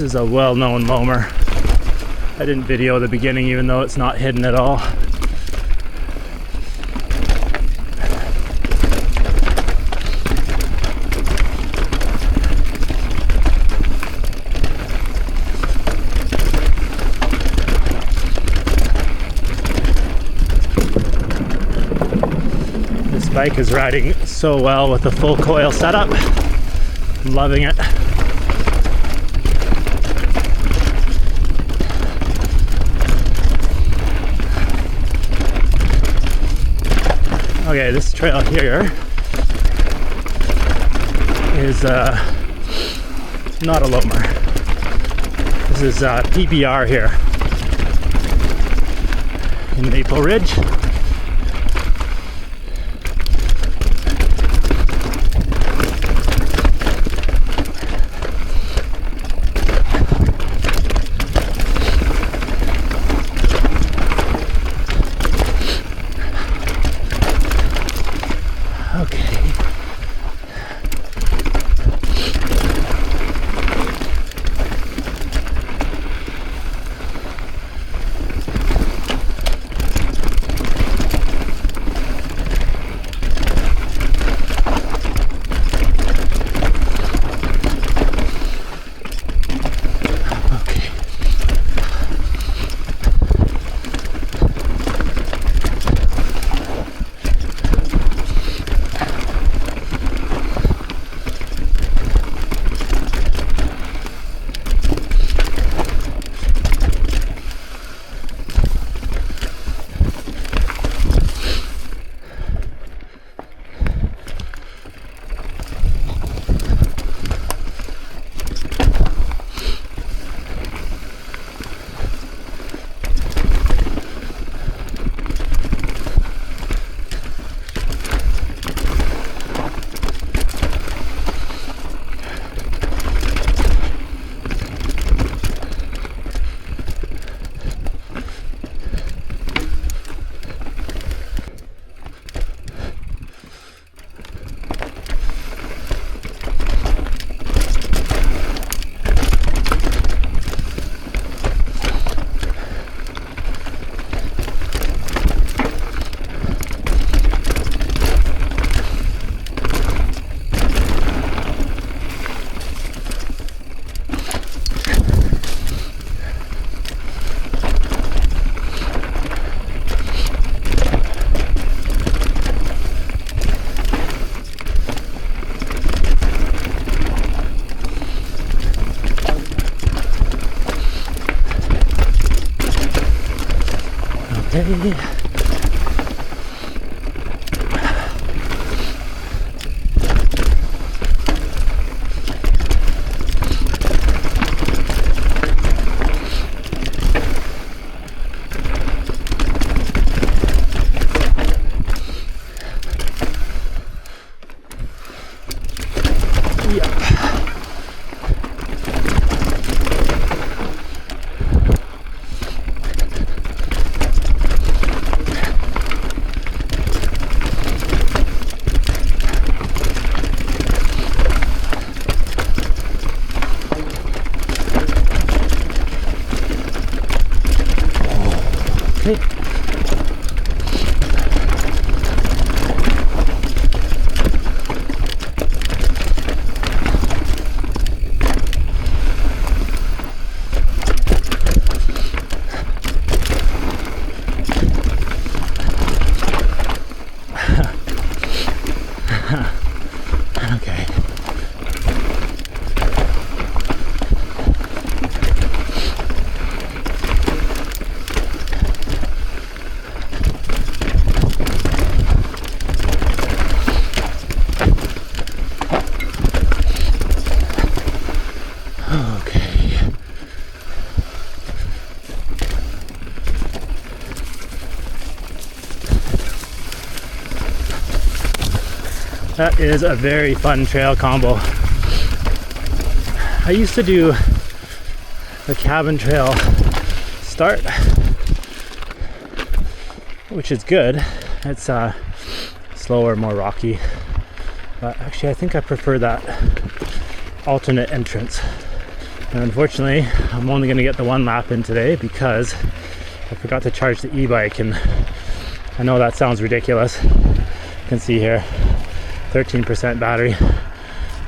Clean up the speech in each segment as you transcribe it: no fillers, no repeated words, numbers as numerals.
is a well-known loamer. I didn't video the beginning even though it's not hidden at all. This bike is riding so well with the full coil setup. I'm loving it. Okay, this trail here is not a loamer. This is PBR here in Maple Ridge. Okay. Okay. That is a very fun trail combo. I used to do the cabin trail start, which is good. It's slower, more rocky. But actually I think I prefer that alternate entrance And unfortunately, I'm only going to get the 1 lap in today because I forgot to charge the e-bike, and I know that sounds ridiculous. You can see here, 13% battery.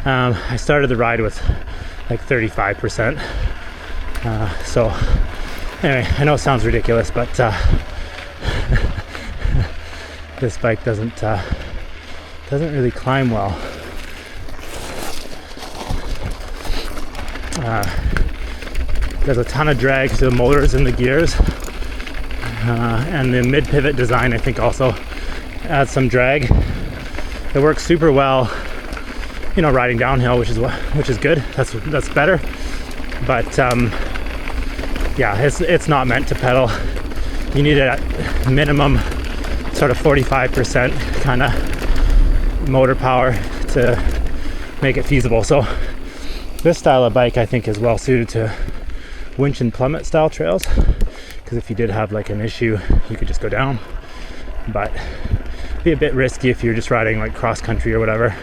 I started the ride with like 35%. So anyway, I know it sounds ridiculous, but this bike doesn't really climb well. There's a ton of drag to the motors and the gears, and the mid pivot design I think also adds some drag. It works super well, you know, riding downhill, which is good. That's better. But yeah, it's not meant to pedal. You need a minimum sort of 45% kind of motor power to make it feasible. So this style of bike I think is well suited to winch and plummet style trails, because if you did have like an issue, you could just go down. But be a bit risky if you're just riding like cross country or whatever,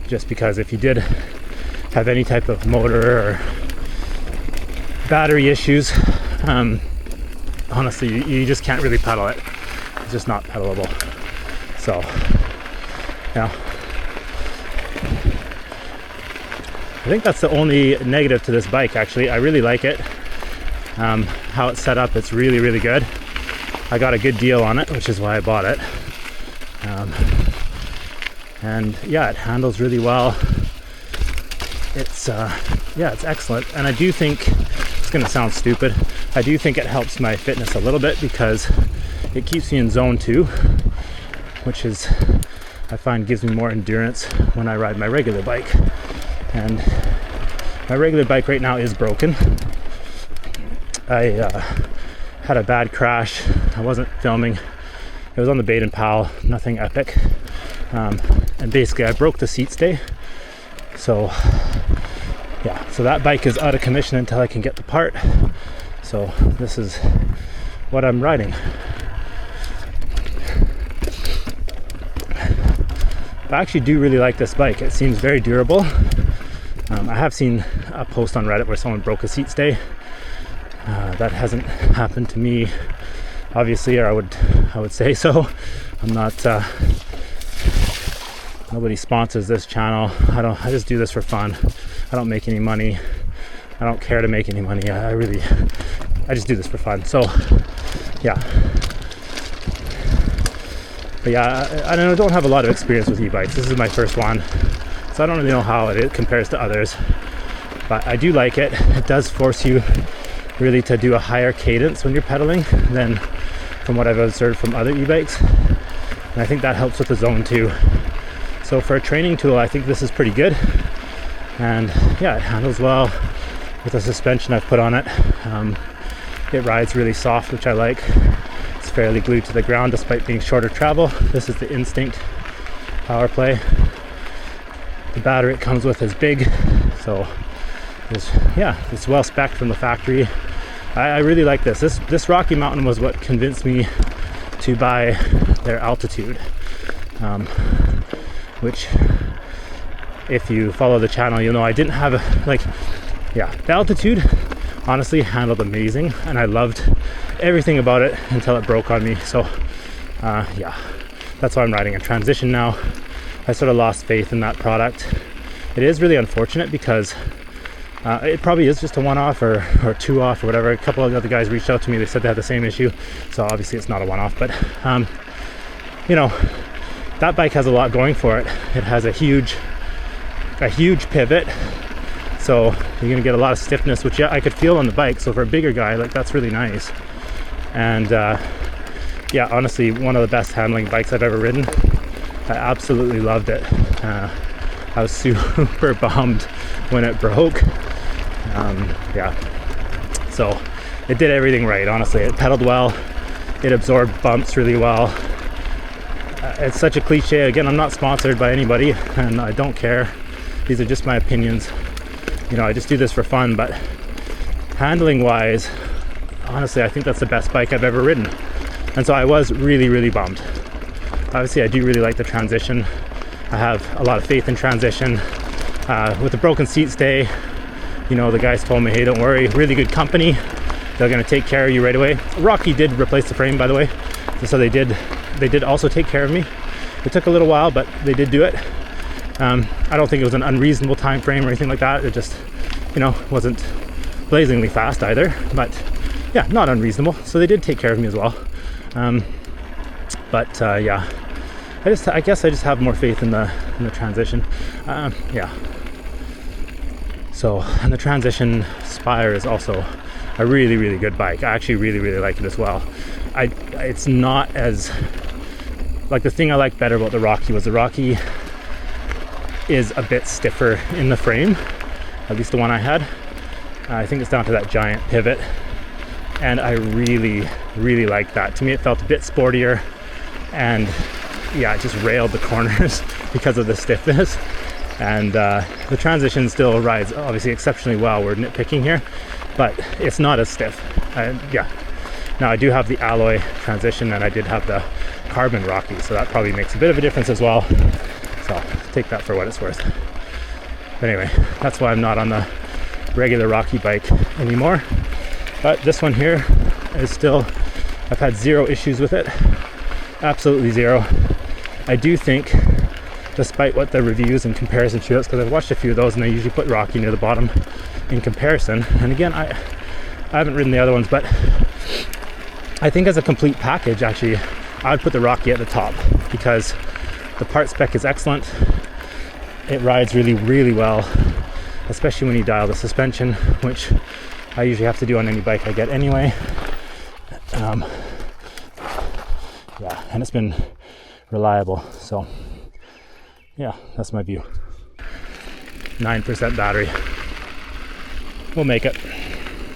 just because if you did have any type of motor or battery issues, honestly you just can't really pedal it. It's just not pedalable. So yeah, I think that's the only negative to this bike actually. I really like it. How it's set up, it's really, really good. I got a good deal on it, which is why I bought it. And yeah, it handles really well. It's it's excellent. And I do think, it's gonna sound stupid, I do think it helps my fitness a little bit because it keeps me in zone 2, which is, I find, gives me more endurance when I ride my regular bike. And my regular bike right now is broken. I had a bad crash. I wasn't filming. It was on the Baden Powell, nothing epic. And basically I broke the seat stay. So yeah, so that bike is out of commission until I can get the part. So this is what I'm riding. I actually do really like this bike. It seems very durable. I have seen a post on Reddit where someone broke a seat stay. That hasn't happened to me, obviously, or I would say so. I'm not. Nobody sponsors this channel. I just do this for fun. I don't make any money. I don't care to make any money. I just do this for fun. So yeah. But yeah, I don't have a lot of experience with e-bikes. This is my first one, so I don't really know how it compares to others. But I do like it. It does force you really to do a higher cadence when you're pedaling than from what I've observed from other e-bikes. And I think that helps with the zone too. So for a training tool, I think this is pretty good. And yeah, it handles well with the suspension I've put on it. It rides really soft, which I like. It's fairly glued to the ground despite being shorter travel. This is the Instinct Powerplay. The battery it comes with is big, so it's well spec'd from the factory. I really like this. This Rocky Mountain was what convinced me to buy their Altitude, which if you follow the channel, you'll know I didn't have the Altitude honestly handled amazing, and I loved everything about it until it broke on me. So yeah, that's why I'm riding a Transition now. I sort of lost faith in that product. It is really unfortunate because it probably is just a one-off or two-off or whatever. A couple of other guys reached out to me. They said they had the same issue, so obviously it's not a one-off. But you know, that bike has a lot going for it. It has a huge pivot, so you're gonna get a lot of stiffness, which I could feel on the bike. So for a bigger guy, like, that's really nice. And yeah, honestly, one of the best handling bikes I've ever ridden. I absolutely loved it. I was super bummed when it broke. Yeah, so it did everything right, honestly. It pedaled well, it absorbed bumps really well. It's such a cliche. Again, I'm not sponsored by anybody, and I don't care. These are just my opinions. You know, I just do this for fun. But handling wise, honestly, I think that's the best bike I've ever ridden. And so I was really, really bummed. Obviously, I do really like the Transition. I have a lot of faith in Transition. With the broken seat stay, You know, the guys told me, hey, don't worry, really good company, they're going to take care of you right away. Rocky did replace the frame, by the way, so they did also take care of me. It took a little while, but they did do it. I don't think it was an unreasonable time frame or anything like that. It just, you know, wasn't blazingly fast either, but yeah, not unreasonable. So they did take care of me as well. Yeah, I guess I just have more faith in the transition. Yeah. So, and the Transition Spire is also a really, really good bike. I actually really, really like it as well. It's not as, like, the thing I like better about the Rocky was the Rocky is a bit stiffer in the frame, at least the one I had. I think it's down to that giant pivot, and I really, really like that. To me, it felt a bit sportier, and yeah, it just railed the corners because of the stiffness. And the Transition still rides obviously exceptionally well. We're nitpicking here, but it's not as stiff. Yeah. Now I do have the alloy Transition, and I did have the carbon Rocky, so that probably makes a bit of a difference as well. So take that for what it's worth. But anyway, that's why I'm not on the regular Rocky bike anymore. But this one here is still, I've had zero issues with it. Absolutely zero. I do think, despite what the reviews and comparison shows, because I've watched a few of those and they usually put Rocky near the bottom in comparison. And again, I haven't ridden the other ones, but I think as a complete package, actually, I would put the Rocky at the top because the part spec is excellent. It rides really, really well, especially when you dial the suspension, which I usually have to do on any bike I get anyway. Yeah, and it's been reliable. So yeah, that's my view. 9% battery. We'll make it.